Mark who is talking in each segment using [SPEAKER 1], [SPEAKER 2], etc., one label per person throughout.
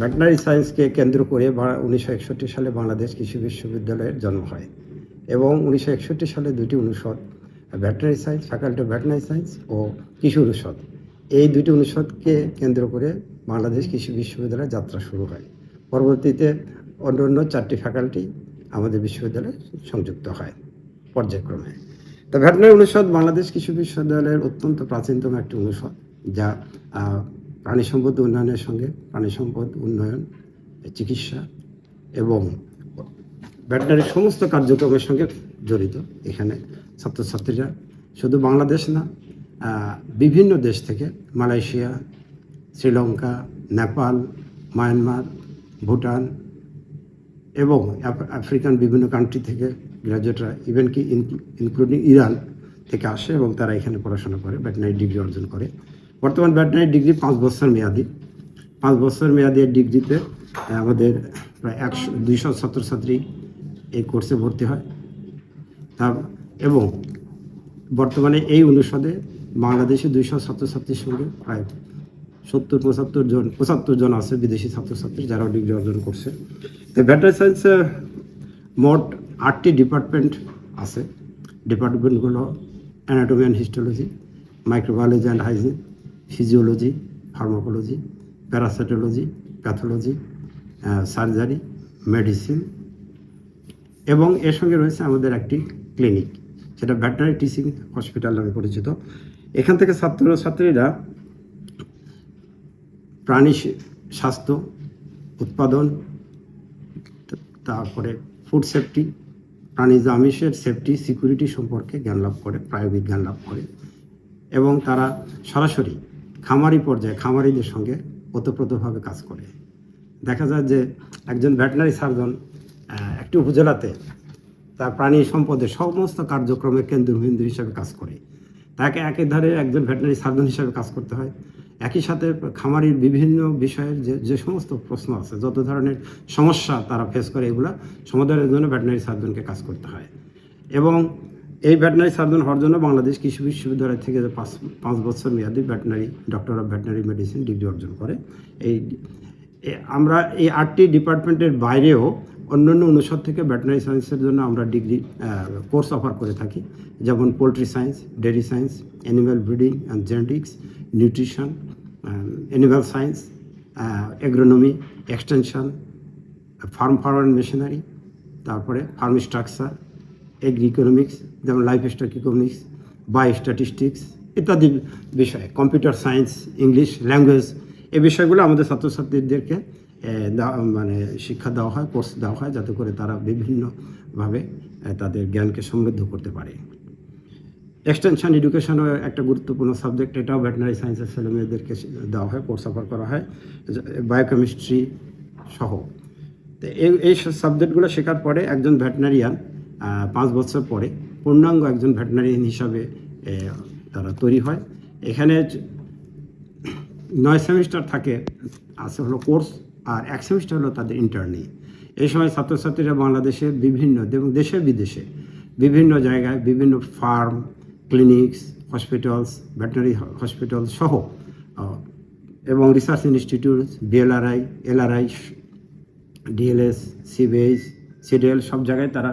[SPEAKER 1] Veterinary সায়েন্সকে কেন্দ্র করে 1961 সালে বাংলাদেশ কৃষি বিশ্ববিদ্যালয়ের জন্ম হয় এবং 1961 সালে দুটি অনুষদ, veterinary science, faculty of veterinary science ও কৃষি অনুষদ, এই দুটি অনুষদকে কেন্দ্র করে বাংলাদেশ কৃষি বিশ্ববিদ্যালয়ের যাত্রা শুরু হয়। পরবর্তীতে অন্য 4টি ফ্যাকাল্টি আমাদের বিশ্ববিদ্যালয়ে সংযুক্ত হয় পর্যায়ক্রমে। তো ভেটেনারি অনুষদ বাংলাদেশ কৃষি বিশ্ববিদ্যালয়ের অত্যন্ত প্রাচীনতম একটি অনুষদ, যা প্রাণী সম্পদ উন্নয়নের সঙ্গে প্রাণী সম্পদ উন্নয়ন, চিকিৎসা এবং ভেটেনারির সমস্ত কার্যক্রমের সঙ্গে জড়িত। এখানে ছাত্রছাত্রীরা শুধু বাংলাদেশ না, বিভিন্ন দেশ থেকে, মালয়েশিয়া, শ্রীলঙ্কা, নেপাল, মায়ানমার, ভুটান এবং আফ্রিকান বিভিন্ন কান্ট্রি থেকে গ্র্যাজুয়েটরা, ইভেন কি ইনক্লুডিং ইরান থেকে আসে এবং তারা এখানে পড়াশোনা করে, ভেটেনারি ডিগ্রি অর্জন করে। বর্তমান ভেটেনারি ডিগ্রি 5 বছর মেয়াদি। 5 বছর মেয়াদি ডিগ্রিতে আমাদের প্রায় 200 ছাত্রছাত্রী এই কোর্সে ভর্তি হয়। এবং বর্তমানে এই অনুষদে বাংলাদেশি 200 ছাত্রছাত্রীর সঙ্গে প্রায় 75 জন আছে বিদেশি ছাত্রছাত্রী, যারা ডিগ্রি অর্জন করছে। তো ভেটেনারি সায়েন্সে মোট 8টি ডিপার্টমেন্ট আছে। ডিপার্টমেন্টগুলো anatomy and histology, microbiology and hygiene, physiology, pharmacology, parasitology, pathology, surgery, medicine এবং এর সঙ্গে রয়েছে আমাদের একটি ক্লিনিক, সেটা ভেটেনারি টিচিং হসপিটাল নামে পরিচিত। এখান থেকে ছাত্রছাত্রীরা প্রাণী স্বাস্থ্য, উৎপাদন, তারপরে ফুড সেফটি, প্রাণীজ আমিষের সেফটি, সিকিউরিটি সম্পর্কে জ্ঞান লাভ করে, প্রায়োগিক জ্ঞান লাভ করে এবং তারা সরাসরি খামারি পর্যায়ে খামারিদের সঙ্গে ওতপ্রোতভাবে কাজ করে। দেখা যায় যে একজন ভেটেনারি সার্জন একটি উপজেলাতে তার প্রাণী সম্পদের সমস্ত কার্যক্রমের কেন্দ্রবিন্দু হিসাবে কাজ করে। তাকে একেধারে একজন ভেটেনারি সার্জন হিসাবে কাজ করতে হয়, একই সাথে খামারির বিভিন্ন বিষয়ের যে সমস্ত প্রশ্ন আছে, যত ধরনের সমস্যা তারা ফেস করে, এগুলো সমাধানের জন্য ভেটেনারি সার্জনকে কাজ করতে হয়। এবং এই ভেটেনারি সার্জন হওয়ার জন্য বাংলাদেশ কৃষি বিশ্ববিদ্যালয় থেকে 5 বছর মেয়াদী veterinary doctor of veterinary medicine degree অর্জন করে। আমরা এই 8টি ডিপার্টমেন্টের বাইরেও অন্যান্য অনুষদ থেকে ভেটেনারি সায়েন্সের জন্য আমরা ডিগ্রি কোর্স অফার করে থাকি, যেমন poultry science, dairy science, animal breeding and genetics, nutrition, animal science, agronomy, extension, farm and machinery, তারপরে ফার্ম স্ট্রাকচার, এগ্রি ইকোনমিক্স, যেমন life stock economics, bio statistics ইত্যাদি বিষয়, কম্পিউটার সায়েন্স, ইংলিশ ল্যাঙ্গুয়েজ, এই বিষয়গুলো আমাদের ছাত্রছাত্রীদেরকে শিক্ষা দেওয়া হয়, কোর্স দেওয়া হয়, যাতে করে তারা বিভিন্নভাবে তাদের জ্ঞানকে সমৃদ্ধ করতে পারে। এক্সটেনশন এডুকেশনও একটা গুরুত্বপূর্ণ সাবজেক্ট, এটাও ভেটেনারি সায়েন্সের ছেলেমেয়েদেরকে দেওয়া হয়, কোর্স অফার করা হয়, বায়োকেমিস্ট্রি সহ। তো এই সাবজেক্টগুলো শেখার পরে একজন ভেটেনারিয়ান 5 বছর পরে পূর্ণাঙ্গ একজন ভেটেনারিয়ান হিসাবে তারা তৈরি হয়। এখানে 9 সেমিস্টার থাকে, হলো কোর্স, আর 1 সেমিস্টার হলো তাদের ইন্টার্নি। এই সময় ছাত্রছাত্রীরা বাংলাদেশের বিভিন্ন এবং দেশে বিদেশে বিভিন্ন জায়গায় বিভিন্ন farm, clinics, hospitals, veterinary hospital সহ এবং research institute, BLRI, LRI, DLS, CBH, CDL সব জায়গায় তারা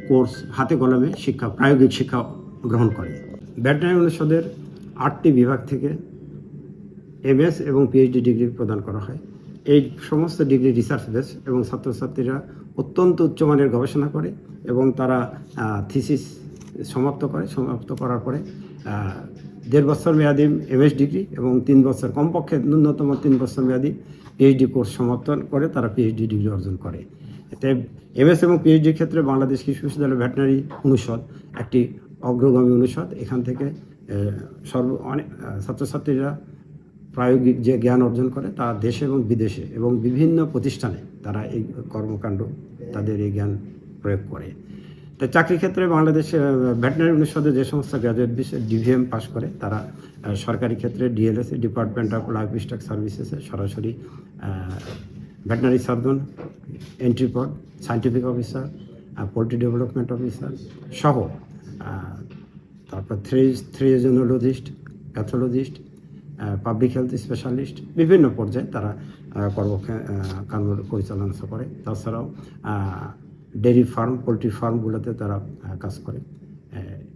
[SPEAKER 1] কোর্স হাতে কলমে শিক্ষা, প্রায়োগিক শিক্ষা গ্রহণ করে। ভেটেনারি অনুষদের 8টি বিভাগ থেকে এমএস এবং পিএইচডি ডিগ্রি প্রদান করা হয়। এই সমস্ত ডিগ্রি রিসার্চ বেস এবং ছাত্রছাত্রীরা অত্যন্ত উচ্চমানের গবেষণা করে এবং তারা থিসিস সমাপ্ত করার পরে 1.5 বছর মেয়াদী এমএস ডিগ্রি এবং 3 বছর, কমপক্ষে ন্যূনতম 3 বছর মেয়াদী পিএইচডি কোর্স সমাপ্ত করে তারা পিএইচডি ডিগ্রি অর্জন করে। এতে এমএস এবং পিএইচডির ক্ষেত্রে বাংলাদেশ কৃষি বিশ্ববিদ্যালয় ভেটেনারি অনুষদ একটি অগ্রগামী অনুষদ। এখান থেকে অনেক ছাত্রছাত্রীরা প্রায়োগিক যে জ্ঞান অর্জন করে তা দেশে এবং বিদেশে এবং বিভিন্ন প্রতিষ্ঠানে তারা এই কর্মকাণ্ড, তাদের এই জ্ঞান প্রয়োগ করে। তো চাকরির ক্ষেত্রে বাংলাদেশে ভেটেনারি অনুষদে যে সমস্ত গ্র্যাজুয়েট ডিভিএম পাস করে তারা সরকারি ক্ষেত্রে DLS, department of livestock সার্ভিসেসে সরাসরি ভেটেনারি সার্জন, এন্ট্রি পড, scientific officer, poultry development officer সহ, তারপর theriogenologist, pathologist, public health specialist বিভিন্ন পর্যায়ে তারা কর্ম পরিচালনা করে। তাছাড়াও ডেয়ারি ফার্ম, পোলট্রি ফার্মগুলোতে তারা কাজ করে।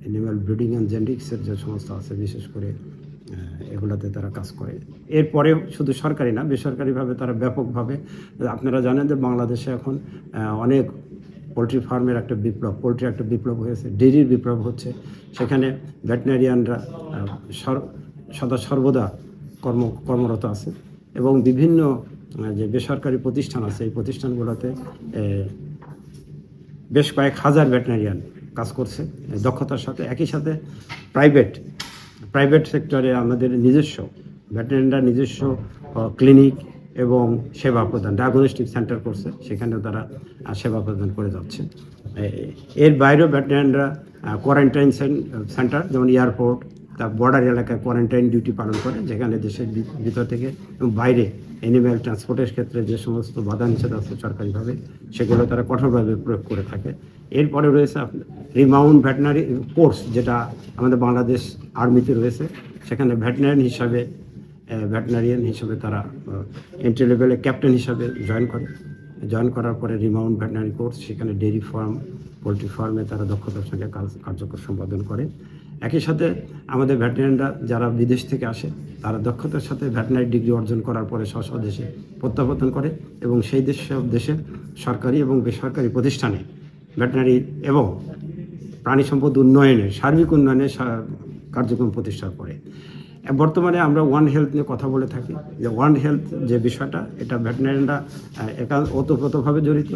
[SPEAKER 1] অ্যানিম্যাল ব্রিডিং অ্যান্ড জেনেটিক্সের যে সমস্ত আছে, বিশেষ করে এগুলোতে তারা কাজ করে। এরপরেও শুধু সরকারি না, বেসরকারিভাবে তারা ব্যাপকভাবে, আপনারা জানেন যে বাংলাদেশে এখন অনেক পোলট্রি ফার্মের একটা বিপ্লব, পোলট্রি একটা বিপ্লব হয়েছে, ডেয়ারির বিপ্লব হচ্ছে। সেখানে ভেটেরিনারিয়ানরা সদা সর্বদা কর্মরত আছে এবং বিভিন্ন যে বেসরকারি প্রতিষ্ঠান আছে, এই প্রতিষ্ঠানগুলোতে বেশ কয়েক হাজার ভেটেরিনারিয়ান কাজ করছে দক্ষতার সাথে। একই সাথে প্রাইভেট সেক্টরে আমাদের নিজস্ব ভেটেরিনারিরা নিজস্ব ক্লিনিক এবং সেবা প্রদান, ডায়াগনস্টিক সেন্টার করছে, সেখানে তারা সেবা প্রদান করে যাচ্ছে। এর বাইরেও ভেটেরিনারিরা কোয়ারেন্টাইন সেন্টার, যেমন এয়ারপোর্ট, তার বর্ডার এলাকায় কোয়ারেন্টাইন ডিউটি পালন করে, যেখানে দেশের ভিতর থেকে এবং বাইরে অ্যানিম্যাল ট্রান্সপোর্টের ক্ষেত্রে যে সমস্ত বাধা নিষেধ আছে সরকারিভাবে, সেগুলো তারা কঠোরভাবে প্রয়োগ করে থাকে। এরপরে রয়েছে রিমাউন্ড ভেটেরিনারি কোর্স, যেটা আমাদের বাংলাদেশ আর্মিতে রয়েছে। সেখানে ভেটেরিনারিয়ান হিসাবে তারা এন্ট্রি লেভেলে ক্যাপ্টেন হিসাবে জয়েন করার পরে রিমাউন্ড ভেটেরিনারি কোর্স, সেখানে ডেয়ারি ফার্ম, পোলট্রি ফার্মে তারা দক্ষতার সঙ্গে কার্যকর সম্পাদন করে। একই সাথে আমাদের ভেটেরিনারিরা যারা বিদেশ থেকে আসে, তারা দক্ষতার সাথে ভেটেরিনারি ডিগ্রি অর্জন করার পরে স্ব দেশে প্রত্যাবর্তন করে এবং সেই দেশের সরকারি এবং বেসরকারি প্রতিষ্ঠানে ভেটেরিনারি এবং প্রাণী সম্পদ উন্নয়নের, সার্বিক উন্নয়নের কার্যক্রম প্রতিষ্ঠা করে। বর্তমানে আমরা ওয়ান হেলথ নিয়ে কথা বলে থাকি, যে ওয়ান হেলথ যে বিষয়টা, এটা ভেটেরিনারিয়ানরা ওতপ্রোতভাবে জড়িত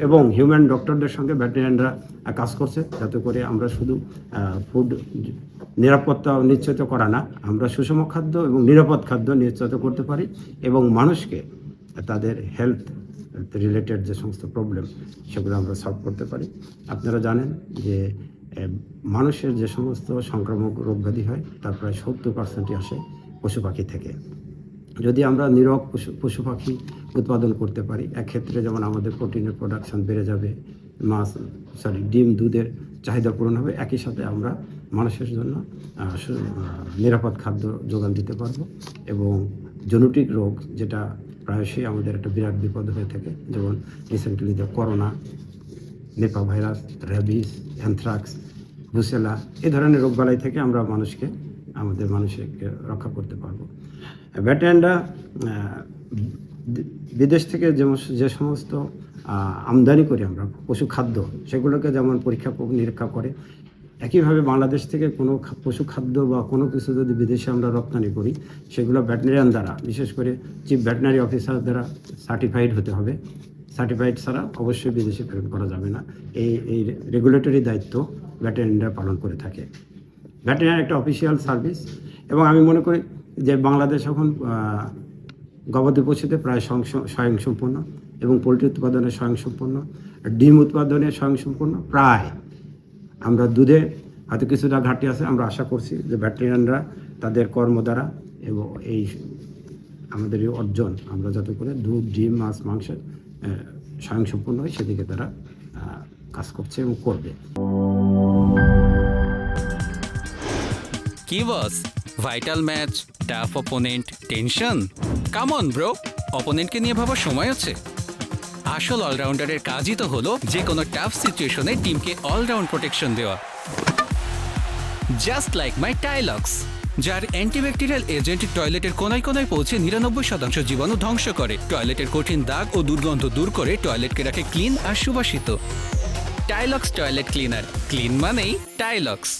[SPEAKER 1] এবং হিউম্যান ডক্টরদের সঙ্গে ভেটেরিনারিয়ানরা কাজ করছে, যাতে করে আমরা শুধু ফুড নিরাপত্তা নিশ্চিত করা না, আমরা সুষম খাদ্য এবং নিরাপদ খাদ্য নিশ্চিত করতে পারি এবং মানুষকে তাদের হেলথ রিলেটেড যে সমস্ত প্রবলেম, সেগুলো আমরা সলভ করতে পারি। আপনারা জানেন যে মানুষের যে সমস্ত সংক্রামক রোগ ব্যাধি হয়, তার প্রায় 70% আসে পশু পাখি থেকে। যদি আমরা নিরোগ পশু পাখি উৎপাদন করতে পারি, এক্ষেত্রে যেমন আমাদের প্রোটিনের প্রোডাকশন বেড়ে যাবে, ডিম, দুধের চাহিদা পূরণ হবে, একই সাথে আমরা মানুষের জন্য নিরাপদ খাদ্য যোগান দিতে পারবো এবং জেনেটিক রোগ, যেটা প্রায়শই আমাদের একটা বিরাট বিপদ হয়ে থাকে, যেমন recently corona, Nepa virus, rabies, anthrax, Brucella, এই ধরনের রোগবালাই থেকে আমরা আমাদের মানুষকে রক্ষা করতে পারবো। ভেটেরিনারিরা বিদেশ থেকে যে সমস্ত আমদানি করি আমরা পশু খাদ্য, সেগুলোকে যেমন পরীক্ষা নিরীক্ষা করে, একইভাবে বাংলাদেশ থেকে কোনো পশু খাদ্য বা কোনো কিছু যদি বিদেশে আমরা রপ্তানি করি, সেগুলো ভেটেরিনারিয়ান দ্বারা, বিশেষ করে চিফ ভেটেরিনারি অফিসার দ্বারা সার্টিফাইড হতে হবে। সার্টিফাইড ছাড়া অবশ্যই বিদেশে প্রেরণ করা যাবে না। এই রেগুলেটরি দায়িত্ব ভেটেরিনারিরা পালন করে থাকে। ভেটেরিনারি একটা অফিসিয়াল সার্ভিস এবং আমি মনে করি যে বাংলাদেশ এখন গবাদি পশুতে প্রায় স্বয়ংসম্পূর্ণ এবং পোলট্রি উৎপাদনে স্বয়ংসম্পূর্ণ, ডিম উৎপাদনে স্বয়ংসম্পূর্ণ। প্রায় আমরা দুধে হয়তো কিছুটা ঘাটতি আছে, আমরা আশা করছি যে ভেটেরিনারিরা তাদের কর্ম দ্বারা এবং এই আমাদের এই অর্জন, আমরা যাতে করে দুধ, ডিম, মাছ, মাংসের স্বয়ংসম্পূর্ণ হয়, সেদিকে তারা কাজ করছে এবং করবে।
[SPEAKER 2] কি boss, vital match, tough opponent, tension? Come on bro, অপোনেন্টকে নিয়ে ভাবার সময় আছে। আসল অলরাউন্ডারের কাজই তো হলো যে কোনো টাফ সিচুয়েশনে টিমকে অলরাউন্ড প্রোটেকশন দেওয়া। জাস্ট লাইক মাই টাইলক্স, যার অ্যান্টিব্যাকটেরিয়াল এজেন্ট টয়লেটের কোনায় কোনায় পৌঁছে 99% জীবাণু ধ্বংস করে, টয়লেটের কঠিন দাগ ও দুর্গন্ধ দূর করে টয়লেটকে রাখে ক্লিন আর সুবাসিত। টাইলক্স টয়লেট ক্লিনার, ক্লিন মানেই টাইলক্স।